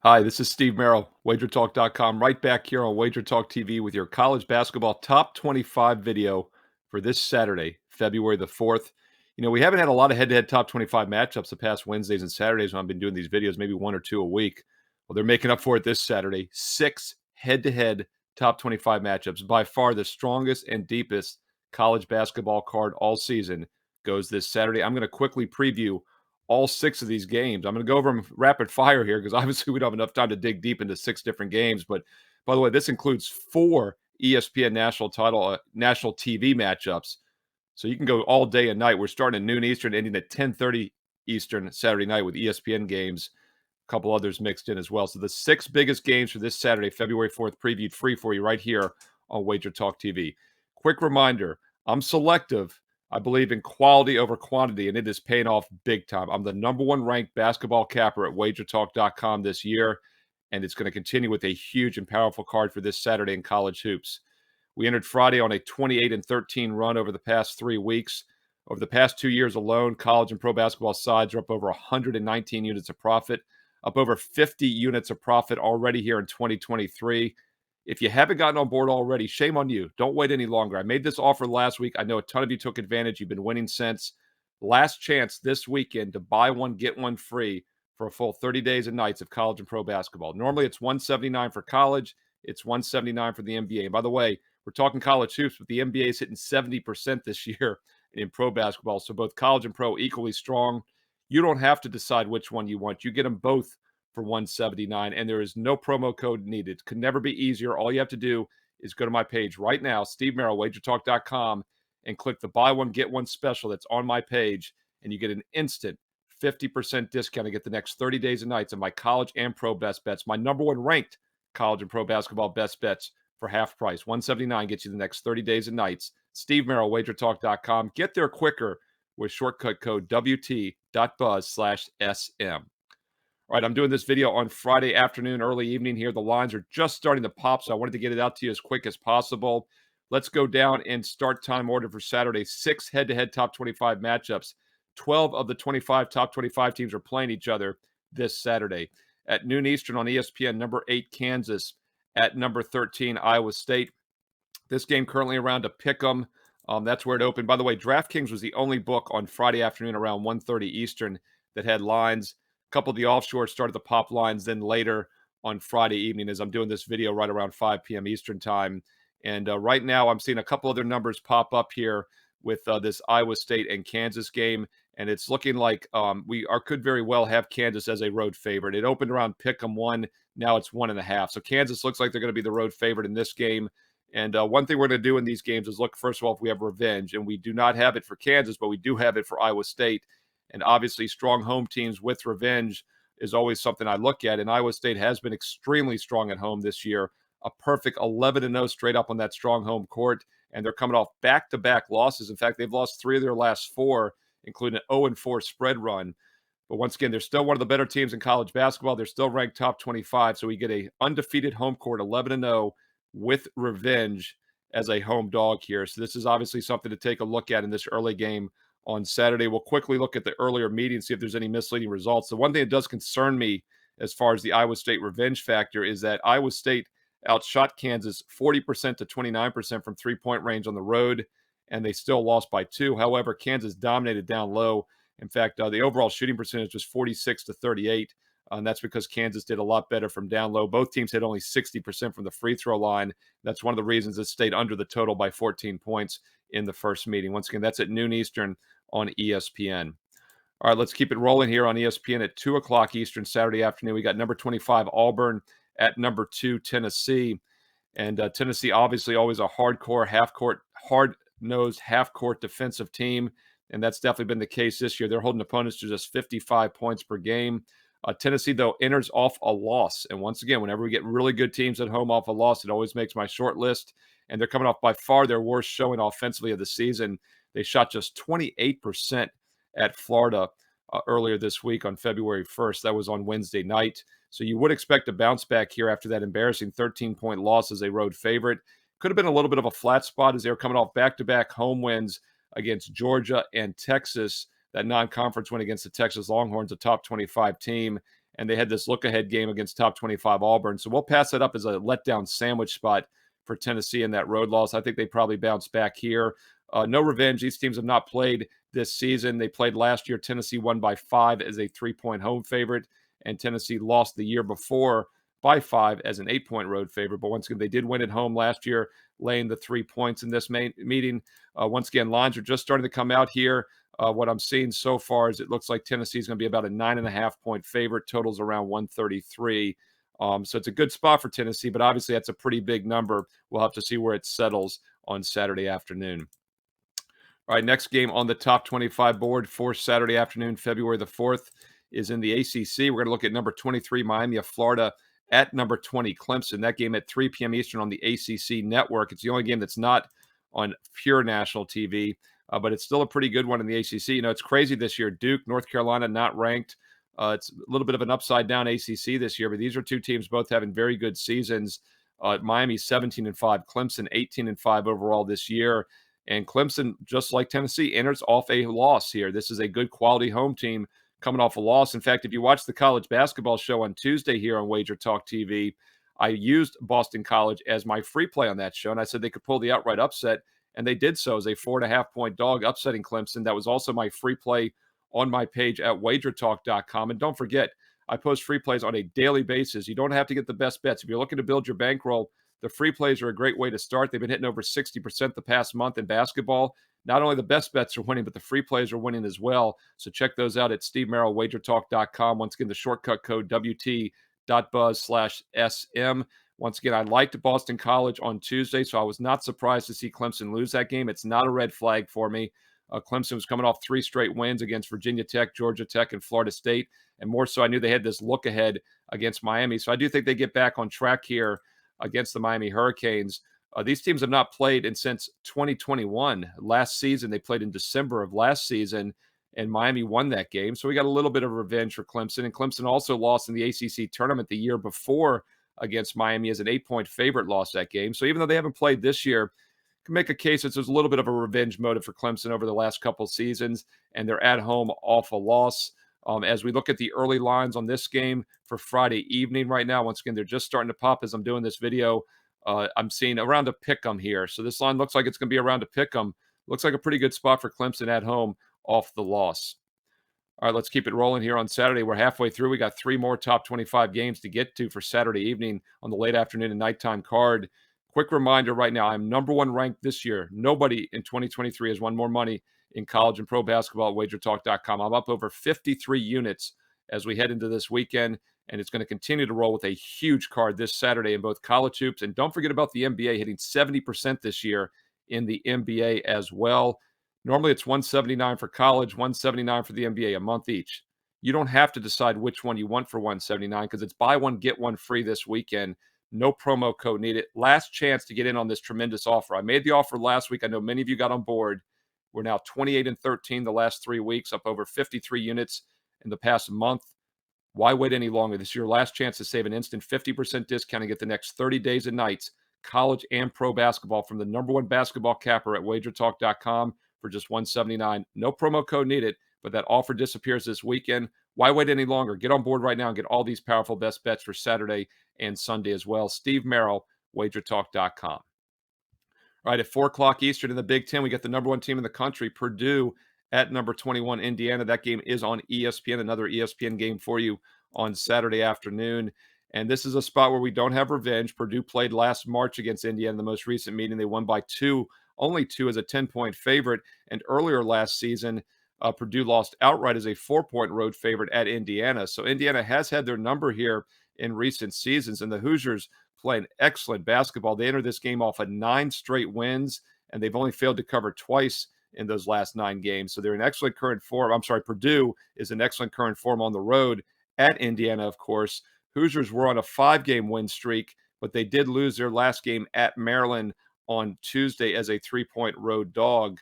Hi, this is Steve Merril, WagerTalk.com, right back here on WagerTalk TV with your college basketball top 25 video for this Saturday, February the 4th. We haven't had a lot of head-to-head top 25 matchups the past Wednesdays and Saturdays when I've been doing these videos, maybe one or two a week. Well, they're making up for it this Saturday. 6 head-to-head top 25 matchups. By far the strongest and deepest college basketball card all season goes this Saturday. I'm going to quickly preview all 6 of these games. I'm going to go over them rapid fire here because obviously we don't have enough time to dig deep into 6 different games. But by the way, this includes 4 ESPN national TV matchups. So you can go all day and night. We're starting at noon Eastern, ending at 10:30 Eastern Saturday night with ESPN games. A couple others mixed in as well. So the 6 biggest games for this Saturday, February 4th, previewed free for you right here on Wager Talk TV. Quick reminder, I'm selective. I believe in quality over quantity, and it is paying off big time. I'm the #1 ranked basketball capper at WagerTalk.com this year, and it's going to continue with a huge and powerful card for this Saturday in college hoops. We entered Friday on a 28-13 run over the past 3 weeks. Over the past 2 years alone, college and pro basketball sides are up over 119 units of profit, up over 50 units of profit already here in 2023. If you haven't gotten on board already, shame on you. Don't wait any longer. I made this offer last week. I know a ton of you took advantage. You've been winning since. Last chance this weekend to buy one, get one free for a full 30 days and nights of college and pro basketball. Normally it's $179 for college. It's $179 for the NBA. And by the way, we're talking college hoops, but the NBA is hitting 70% this year in pro basketball. So both college and pro equally strong. You don't have to decide which one you want. You get them both for $179, and there is no promo code needed. It could never be easier. All you have to do is go to my page right now, Steve Merril, WagerTalk.com, and click the buy one, get one special that's on my page, and you get an instant 50% discount to get the next 30 days and nights of my college and pro best bets, my #1 ranked college and pro basketball best bets for half price. $179 gets you the next 30 days and nights. Steve Merril, WagerTalk.com. Get there quicker with shortcut code WT.buzz/SM. All right, I'm doing this video on Friday afternoon, early evening here. The lines are just starting to pop, so I wanted to get it out to you as quick as possible. Let's go down in start time order for Saturday. 6 head-to-head top 25 matchups. 12 of the 25 top 25 teams are playing each other this Saturday. At noon Eastern on ESPN, number 8, Kansas. At number 13, Iowa State. This game currently around to pick 'em. That's where it opened. By the way, DraftKings was the only book on Friday afternoon around 1:30 Eastern that had lines. A couple of the offshore started to pop lines then later on Friday evening as I'm doing this video right around 5 p.m. Eastern time. And right now I'm seeing a couple other numbers pop up here with this Iowa State and Kansas game. And it's looking like could very well have Kansas as a road favorite. It opened around pick 'em 1. Now it's 1.5. So Kansas looks like they're going to be the road favorite in this game. And one thing we're going to do in these games is look, first of all, if we have revenge. And we do not have it for Kansas, but we do have it for Iowa State. And obviously, strong home teams with revenge is always something I look at. And Iowa State has been extremely strong at home this year. A perfect 11-0 straight up on that strong home court. And they're coming off back-to-back losses. In fact, they've lost 3 of their last 4, including an 0-4 spread run. But once again, they're still one of the better teams in college basketball. They're still ranked top 25. So we get a undefeated home court, 11-0, with revenge as a home dog here. So this is obviously something to take a look at in this early game on Saturday. We'll quickly look at the earlier meeting, see if there's any misleading results. The one thing that does concern me as far as the Iowa State revenge factor is that Iowa State outshot Kansas 40% to 29% from three-point range on the road, and they still lost by 2. However, Kansas dominated down low. In fact, the overall shooting percentage was 46 to 38. And that's because Kansas did a lot better from down low. Both teams hit only 60% from the free throw line. That's one of the reasons it stayed under the total by 14 points in the first meeting. Once again, that's at noon Eastern on ESPN. All right, let's keep it rolling here on ESPN at 2 o'clock Eastern Saturday afternoon. We got number 25 Auburn at number 2 Tennessee. And Tennessee, obviously, always a hard-nosed, half-court defensive team. And that's definitely been the case this year. They're holding opponents to just 55 points per game. Tennessee, though, enters off a loss. And once again, whenever we get really good teams at home off a loss, it always makes my short list. And they're coming off by far their worst showing offensively of the season. They shot just 28% at Florida earlier this week on February 1st. That was on Wednesday night. So you would expect a bounce back here after that embarrassing 13-point loss as a road favorite. Could have been a little bit of a flat spot as they were coming off back-to-back home wins against Georgia and Texas. That non-conference win against the Texas Longhorns, a top 25 team. and they had this look-ahead game against top 25 Auburn. So we'll pass that up as a letdown sandwich spot for Tennessee in that road loss. I think they probably bounce back here. No revenge. These teams have not played this season. They played last year. Tennessee won by 5 as a 3-point home favorite, and Tennessee lost the year before by 5 as an 8-point road favorite. But once again, they did win at home last year, laying the 3 points in this meeting. Once again, lines are just starting to come out here. What I'm seeing so far is it looks like Tennessee is going to be about a 9.5-point favorite. Totals around 133. So it's a good spot for Tennessee, but obviously that's a pretty big number. We'll have to see where it settles on Saturday afternoon. All right, next game on the top 25 board for Saturday afternoon, February the 4th, is in the ACC. We're going to look at number 23, Miami of Florida, at number 20, Clemson. That game at 3 p.m. Eastern on the ACC network. It's the only game that's not on pure national TV, but it's still a pretty good one in the ACC. You know, it's crazy this year. Duke, North Carolina, not ranked. It's a little bit of an upside-down ACC this year, but these are two teams both having very good seasons. Miami 17-5, Clemson 18-5 overall this year. And Clemson, just like Tennessee, enters off a loss here. This is a good quality home team coming off a loss. In fact, if you watch the college basketball show on Tuesday here on WagerTalk TV, I used Boston College as my free play on that show, and I said they could pull the outright upset, and they did so as a 4.5-point dog upsetting Clemson. That was also my free play on my page at WagerTalk.com. And don't forget, I post free plays on a daily basis. You don't have to get the best bets. If you're looking to build your bankroll, the free plays are a great way to start. They've been hitting over 60% the past month in basketball. Not only the best bets are winning, but the free plays are winning as well. So check those out at SteveMerril, WagerTalk.com. Once again, the shortcut code WT.buzz/SM. Once again, I liked Boston College on Tuesday, so I was not surprised to see Clemson lose that game. It's not a red flag for me. Clemson was coming off 3 straight wins against Virginia Tech, Georgia Tech, and Florida State. And more so, I knew they had this look ahead against Miami. So I do think they get back on track here against the Miami Hurricanes. These teams have not played since 2021. Last season, they played in December of last season, and Miami won that game. So we got a little bit of revenge for Clemson. And Clemson also lost in the ACC tournament the year before against Miami as an 8-point favorite, lost that game. So even though they haven't played this year, can make a case that there's a little bit of a revenge motive for Clemson over the last couple of seasons, and they're at home off a loss. As we look at the early lines on this game for Friday evening right now, once again, they're just starting to pop as I'm doing this video. I'm seeing around a pick 'em here. So this line looks like it's going to be around a pick 'em. Looks like a pretty good spot for Clemson at home off the loss. All right, let's keep it rolling here on Saturday. We're halfway through. We got 3 more top 25 games to get to for Saturday evening on the late afternoon and nighttime card. Quick reminder right now, I'm number 1 ranked this year. Nobody in 2023 has won more money in college and pro basketball at WagerTalk.com. I'm up over 53 units as we head into this weekend, and it's going to continue to roll with a huge card this Saturday in both college hoops. And don't forget about the NBA hitting 70% this year in the NBA as well. Normally it's 179 for college, 179 for the NBA, a month each. You don't have to decide which one you want for 179 because it's buy one, get one free this weekend. No promo code needed. Last chance to get in on this tremendous offer. I made the offer last week. I know many of you got on board. We're now 28-13 the last 3 weeks, up over 53 units in the past month. Why wait any longer? This is your last chance to save an instant 50% discount and get the next 30 days and nights, college and pro basketball from the #1 basketball capper at WagerTalk.com for just $179. No promo code needed, but that offer disappears this weekend. Why wait any longer? Get on board right now and get all these powerful best bets for Saturday and Sunday as well. Steve Merril, WagerTalk.com. All right, at 4 o'clock Eastern in the Big Ten, we get the #1 team in the country, Purdue, at number 21, Indiana. That game is on ESPN, another ESPN game for you on Saturday afternoon. And this is a spot where we don't have revenge. Purdue played last March against Indiana in the most recent meeting. They won by 2, only 2 as a 10-point favorite. And earlier last season, Purdue lost outright as a 4-point road favorite at Indiana. So Indiana has had their number here in recent seasons, and the Hoosiers playing excellent basketball. They entered this game off of 9 straight wins, and they've only failed to cover twice in those last 9 games. So they're in excellent current form. Purdue is in excellent current form on the road at Indiana, of course. Hoosiers were on a 5-game win streak, but they did lose their last game at Maryland on Tuesday as a 3-point road dog.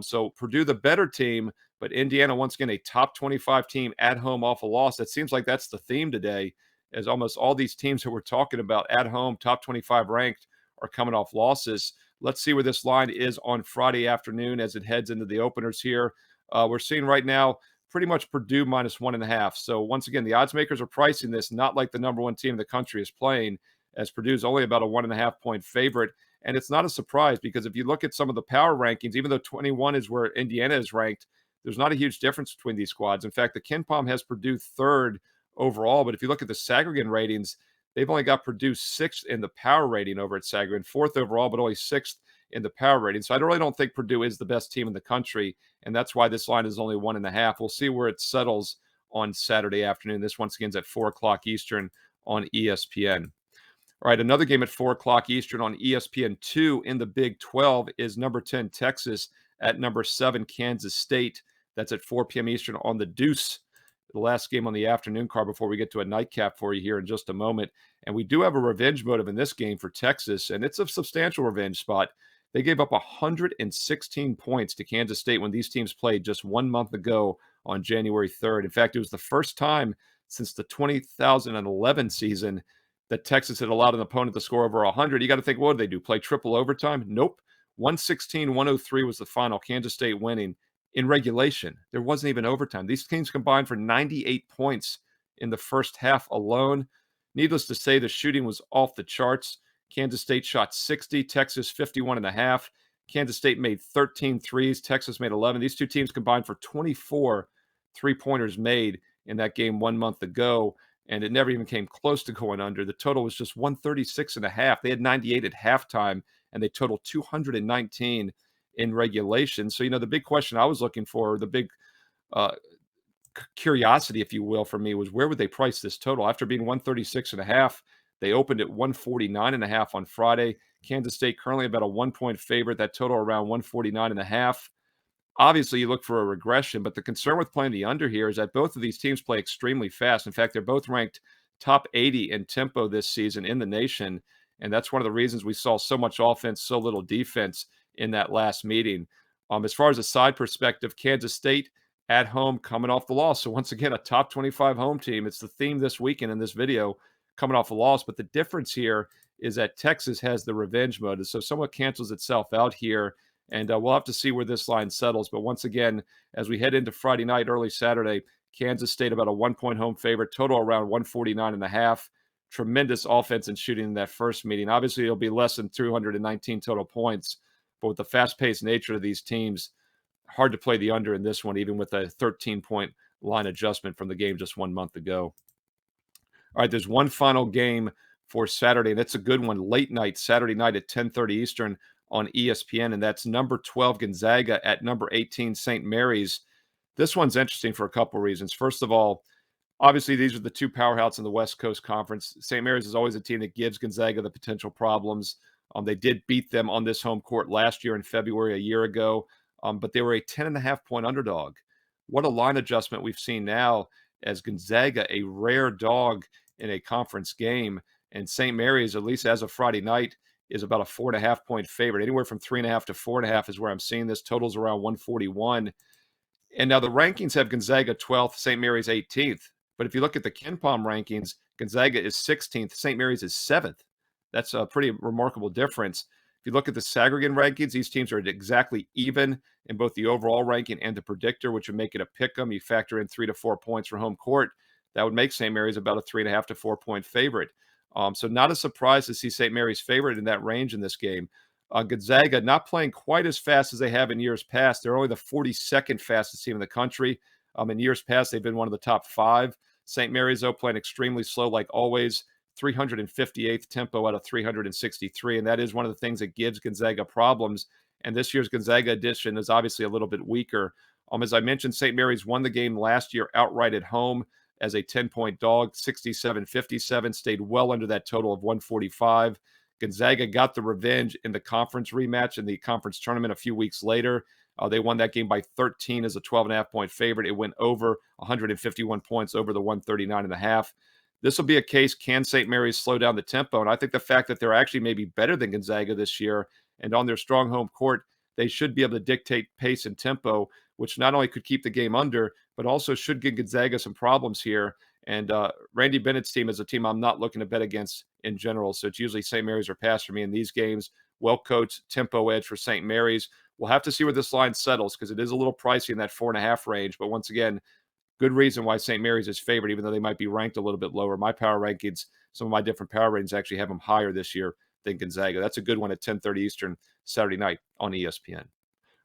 So Purdue, the better team, but Indiana, once again, a top 25 team at home off a loss. It seems like that's the theme today, as almost all these teams that we're talking about at home, top 25 ranked, are coming off losses. Let's see where this line is on Friday afternoon as it heads into the openers here. We're seeing right now pretty much Purdue -1.5. So once again, the odds makers are pricing this not like the number one team in the country is playing, as Purdue's only about a 1.5 point favorite. And it's not a surprise because if you look at some of the power rankings, even though 21 is where Indiana is ranked, there's not a huge difference between these squads. In fact, the KenPom has Purdue third overall, but if you look at the Sagarin ratings, they've only got Purdue sixth in the power rating over at Sagarin, fourth overall, but only sixth in the power rating. So I really don't think Purdue is the best team in the country, and that's why this line is only 1.5. We'll see where it settles on Saturday afternoon. This once again is at 4 o'clock Eastern on ESPN. All right, another game at 4 o'clock Eastern on ESPN2 in the Big 12 is number 10 Texas at number 7 Kansas State. That's at 4 p.m. Eastern on the Deuce, the last game on the afternoon card before we get to a nightcap for you here in just a moment. And we do have a revenge motive in this game for Texas, and it's a substantial revenge spot. They gave up 116 points to Kansas State when these teams played just 1 month ago on January 3rd. In fact, it was the first time since the 2011 season that Texas had allowed an opponent to score over 100. You got to think, what did they do? Play triple overtime? Nope. 116-103 was the final, Kansas State winning in regulation. There wasn't even overtime. These teams combined for 98 points in the first half alone. Needless to say, the shooting was off the charts. Kansas State shot 60, Texas 51.5. Kansas State made 13 threes, Texas made 11. These two teams combined for 24 three-pointers made in that game 1 month ago, and it never even came close to going under. The total was just 136.5. They had 98 at halftime, and they totaled 219 in regulation. So, the big question I was looking for, the big curiosity, if you will, for me was where would they price this total? After being 136.5, they opened at 149.5 on Friday. Kansas State currently about a 1-point favorite. That total around 149.5. Obviously, you look for a regression, but the concern with playing the under here is that both of these teams play extremely fast. In fact, they're both ranked top 80 in tempo this season in the nation, and that's one of the reasons we saw so much offense, so little defense in that last meeting. As far as a side perspective, Kansas State at home coming off the loss. So once again, a top 25 home team. It's the theme this weekend in this video, coming off a loss. But the difference here is that Texas has the revenge mode. So somewhat cancels itself out here. And we'll have to see where this line settles. But once again, as we head into Friday night, early Saturday, Kansas State about a 1-point home favorite, total around 149.5. Tremendous offense and shooting in that first meeting. Obviously, it'll be less than 219 total points. But with the fast-paced nature of these teams, hard to play the under in this one, even with a 13-point line adjustment from the game just 1 month ago. All right, there's one final game for Saturday, and it's a good one. Late night, Saturday night at 10:30 Eastern on ESPN, and that's number 12 Gonzaga at number 18 St. Mary's. This one's interesting for a couple of reasons. First of all, obviously these are the two powerhouses in the West Coast Conference. St. Mary's is always a team that gives Gonzaga the potential problems. They did beat them on this home court last year in February, a year ago, but they were a 10.5-point underdog. What a line adjustment we've seen now as Gonzaga, a rare dog in a conference game, and St. Mary's, at least as of Friday night, is about a 4.5-point favorite. Anywhere from 3.5 to 4.5 is where I'm seeing this. Totals around 141. And now the rankings have Gonzaga 12th, St. Mary's 18th. But if you look at the KenPom rankings, Gonzaga is 16th, St. Mary's is 7th. That's a pretty remarkable difference. If you look at the Sagarin rankings, these teams are exactly even in both the overall ranking and the predictor, which would make it a pick 'em. You factor in 3 to 4 points for home court. That would make St. Mary's about a 3.5 to 4-point favorite. So not a surprise to see St. Mary's favorite in that range in this game. Gonzaga not playing quite as fast as they have in years past. They're only the 42nd fastest team in the country. In years past, they've been one of the top 5. St. Mary's, though, playing extremely slow, like always. 358th tempo out of 363, and that is one of the things that gives Gonzaga problems. And this year's Gonzaga edition is obviously a little bit weaker. As I mentioned, St. Mary's won the game last year outright at home as a 10-point dog, 67-57, stayed well under that total of 145. Gonzaga got the revenge in the conference rematch in the conference tournament a few weeks later. They won that game by 13 as a 12.5-point favorite. It went over 151 points over the 139.5. This will be a case, can St. Mary's slow down the tempo? And I think the fact that they're actually maybe better than Gonzaga this year and on their strong home court, they should be able to dictate pace and tempo, which not only could keep the game under, but also should give Gonzaga some problems here. And Randy Bennett's team is a team I'm not looking to bet against in general. So it's usually St. Mary's or pass for me in these games. Well-coached tempo edge for St. Mary's. We'll have to see where this line settles because it is a little pricey in that 4.5 range. But once again, Good reason why St. Mary's is favored, even though they might be ranked a little bit lower. My power rankings, some of my different power ratings actually have them higher this year than Gonzaga. That's a good one at 10:30 Eastern Saturday night on ESPN.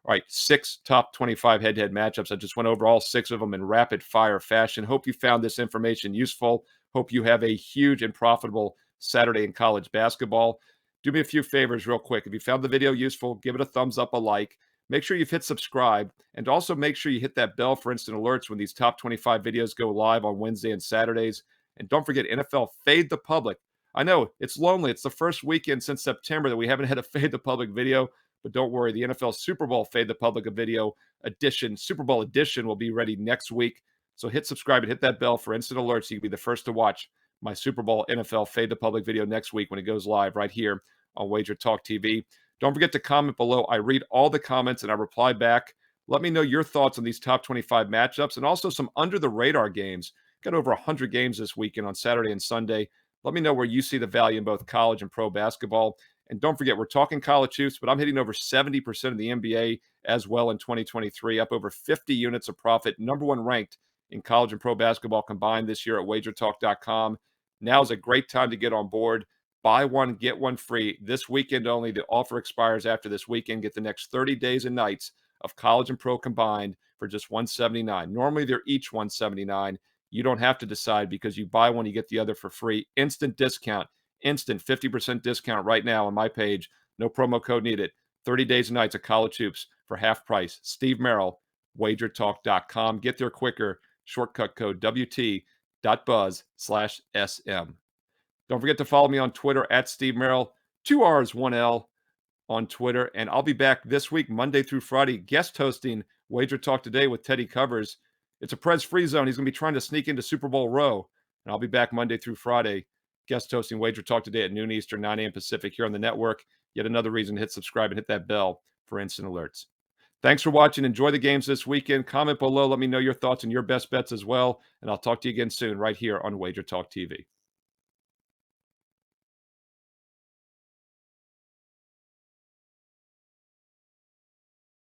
All right, 6 top 25 head-to-head matchups. I just went over all 6 of them in rapid-fire fashion. Hope you found this information useful. Hope you have a huge and profitable Saturday in college basketball. Do me a few favors real quick. If you found the video useful, give it a thumbs up, a like. Make sure you've hit subscribe, and also make sure you hit that bell for instant alerts when these top 25 videos go live on Wednesday and Saturdays. And don't forget, NFL Fade the Public. I know, it's lonely. It's the first weekend since September that we haven't had a Fade the Public video. But don't worry, the NFL Super Bowl Fade the Public video edition, Super Bowl edition, will be ready next week. So hit subscribe and hit that bell for instant alerts. So you can be the first to watch my Super Bowl NFL Fade the Public video next week when it goes live right here on WagerTalk TV. Don't forget to comment below. I read all the comments and I reply back. Let me know your thoughts on these top 25 matchups and also some under-the-radar games. Got over 100 games this weekend on Saturday and Sunday. Let me know where you see the value in both college and pro basketball. And don't forget, we're talking college hoops, but I'm hitting over 70% of the NBA as well in 2023, up over 50 units of profit, #1 ranked in college and pro basketball combined this year at WagerTalk.com. Now is a great time to get on board. Buy one, get one free. This weekend only. The offer expires after this weekend. Get the next 30 days and nights of college and pro combined for just $179. Normally, they're each $179. You don't have to decide because you buy one, you get the other for free. Instant discount. Instant 50% discount right now on my page. No promo code needed. 30 days and nights of college hoops for half price. Steve Merril, WagerTalk.com. Get there quicker. Shortcut code WT.buzz/SM. Don't forget to follow me on Twitter at Steve Merril, 2 R's, 1 L on Twitter. And I'll be back this week, Monday through Friday, guest hosting Wager Talk Today with Teddy Covers. It's a Prez free zone. He's going to be trying to sneak into Super Bowl row. And I'll be back Monday through Friday, guest hosting Wager Talk Today at noon Eastern, 9 a.m. Pacific here on the network. Yet another reason to hit subscribe and hit that bell for instant alerts. Thanks for watching. Enjoy the games this weekend. Comment below. Let me know your thoughts and your best bets as well. And I'll talk to you again soon right here on Wager Talk TV.